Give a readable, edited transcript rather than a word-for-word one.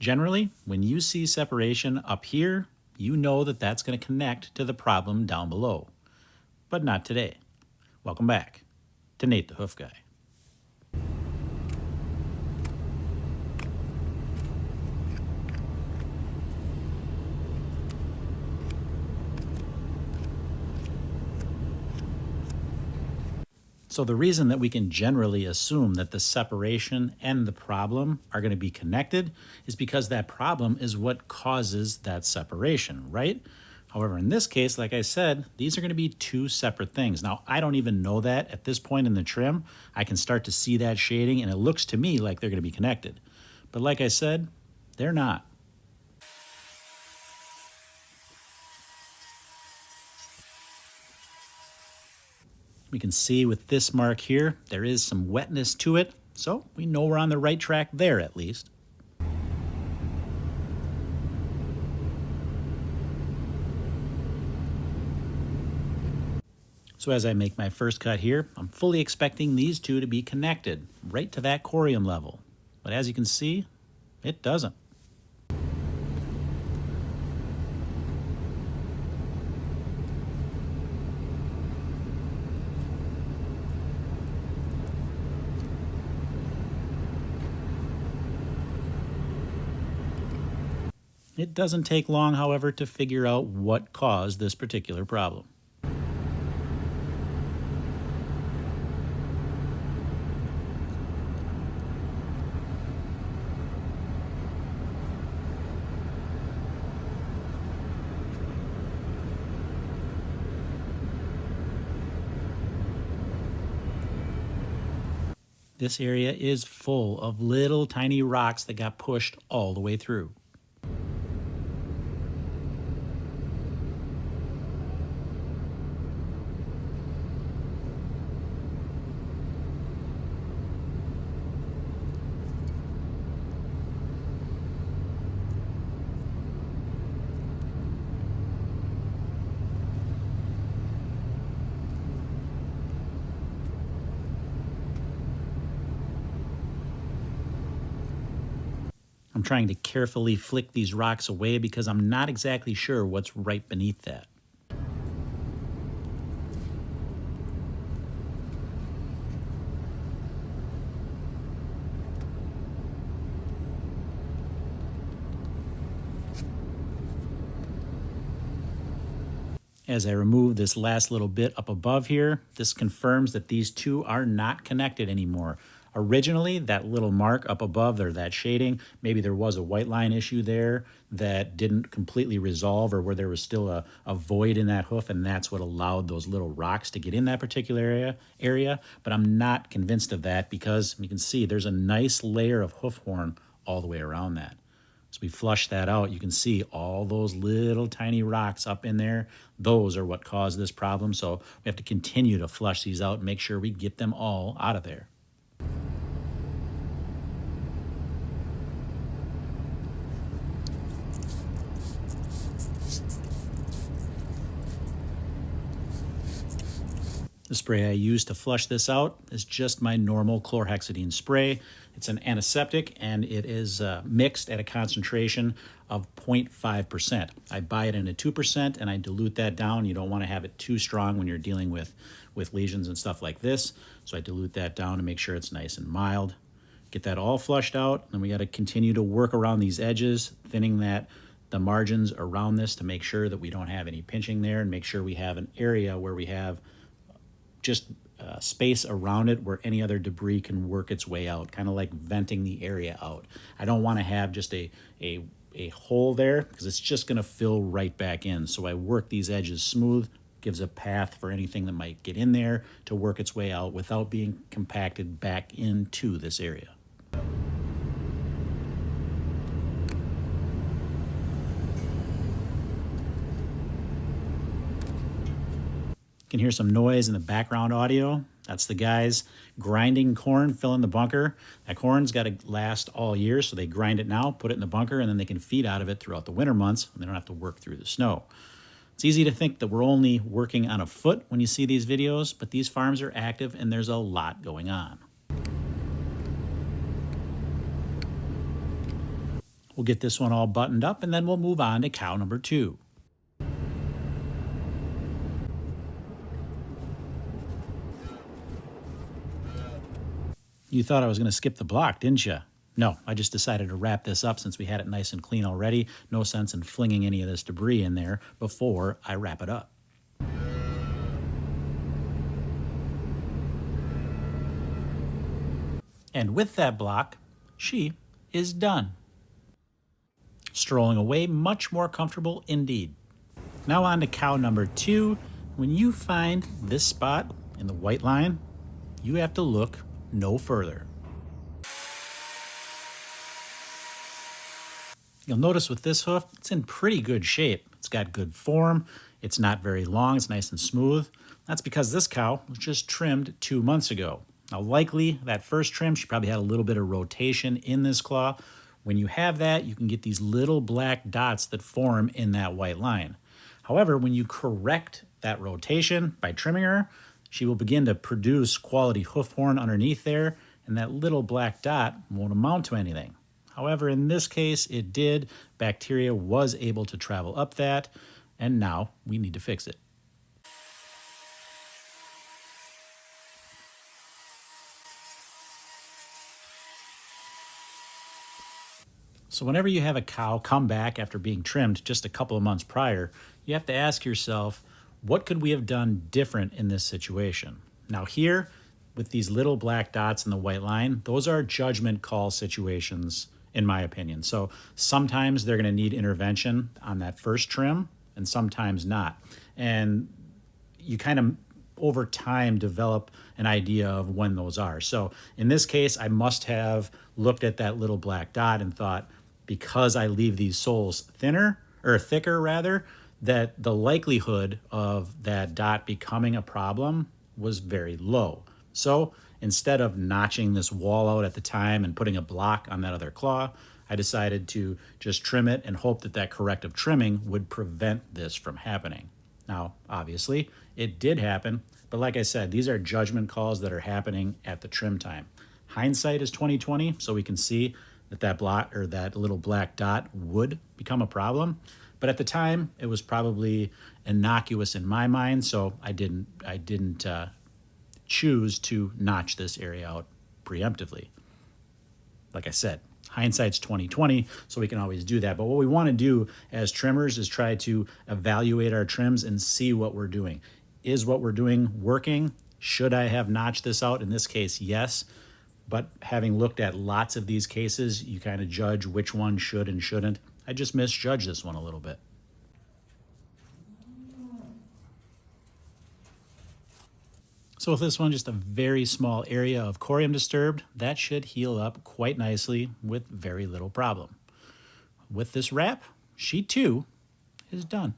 Generally, when you see separation up here, you know that that's going to connect to the problem down below. But not today. Welcome back to Nate the Hoof Guy. So the reason that we can generally assume that the separation and the problem are going to be connected is because that problem is what causes that separation, right? However, in this case, like I said, these are going to be two separate things. Now, I don't even know that at this point in the trim. I can start to see that shading, and it looks to me like they're going to be connected. But like I said, they're not. We can see with this mark here, there is some wetness to it, so we know we're on the right track there at least. So as I make my first cut here, I'm fully expecting these two to be connected right to that corium level. But as you can see, it doesn't. It doesn't take long, however, to figure out what caused this particular problem. This area is full of little tiny rocks that got pushed all the way through. I'm trying to carefully flick these rocks away because I'm not exactly sure what's right beneath that. As I remove this last little bit up above here, this confirms that these two are not connected anymore. Originally, that little mark up above there, that shading, maybe there was a white line issue there that didn't completely resolve, or where there was still a void in that hoof, and that's what allowed those little rocks to get in that particular area. But I'm not convinced of that because you can see there's a nice layer of hoof horn all the way around that. So we flush that out, you can see all those little tiny rocks up in there. Those are what caused this problem. So we have to continue to flush these out and make sure we get them all out of there. The spray I use to flush this out is just my normal chlorhexidine spray. It's an antiseptic, and it is mixed at a concentration of 0.5%. I buy it in a 2%, and I dilute that down. You don't want to have it too strong when you're dealing with lesions and stuff like this. So I dilute that down to make sure it's nice and mild. Get that all flushed out, and we got to continue to work around these edges, thinning the margins around this to make sure that we don't have any pinching there, and make sure we have an area where we have just space around it where any other debris can work its way out, kind of like venting the area out. I don't want to have just a hole there because it's just going to fill right back in. So I work these edges smooth, gives a path for anything that might get in there to work its way out without being compacted back into this area. You can hear some noise in the background audio. That's the guys grinding corn, filling the bunker. That corn's got to last all year, so they grind it now, put it in the bunker, and then they can feed out of it throughout the winter months, and they don't have to work through the snow. It's easy to think that we're only working on a foot when you see these videos, but these farms are active and there's a lot going on. We'll get this one all buttoned up, and then we'll move on to cow number 2. You thought I was going to skip the block, didn't you? No, I just decided to wrap this up since we had it nice and clean already. No sense in flinging any of this debris in there before I wrap it up. And with that block, she is done. Strolling away much more comfortable indeed. Now on to cow number 2. When you find this spot in the white line, you have to look no further. You'll notice with this hoof, it's in pretty good shape. It's got good form. It's not very long. It's nice and smooth. That's because this cow was just trimmed 2 months ago. Now, likely that first trim, she probably had a little bit of rotation in this claw. When you have that, you can get these little black dots that form in that white line. However, when you correct that rotation by trimming her, she will begin to produce quality hoof horn underneath there, and that little black dot won't amount to anything. However, in this case, it did. Bacteria was able to travel up that, and now we need to fix it. So whenever you have a cow come back after being trimmed just a couple of months prior, you have to ask yourself, what could we have done different in this situation? Now here, with these little black dots in the white line, those are judgment call situations, in my opinion. So sometimes they're going to need intervention on that first trim, and sometimes not. And you kind of, over time, develop an idea of when those are. So in this case, I must have looked at that little black dot and thought, because I leave these soles thinner, or thicker rather, that the likelihood of that dot becoming a problem was very low. So instead of notching this wall out at the time and putting a block on that other claw, I decided to just trim it and hope that that corrective trimming would prevent this from happening. Now, obviously, it did happen, but like I said, these are judgment calls that are happening at the trim time. Hindsight is 20/20, so we can see that that block or that little black dot would become a problem. But at the time, it was probably innocuous in my mind, so I didn't choose to notch this area out preemptively. Like I said, hindsight's 20/20, so we can always do that. But what we want to do as trimmers is try to evaluate our trims and see what we're doing. Is what we're doing working? Should I have notched this out? In this case, yes. But having looked at lots of these cases, you kind of judge which one should and shouldn't. I just misjudged this one a little bit. So with this one, just a very small area of corium disturbed, that should heal up quite nicely with very little problem. With this wrap, she too is done.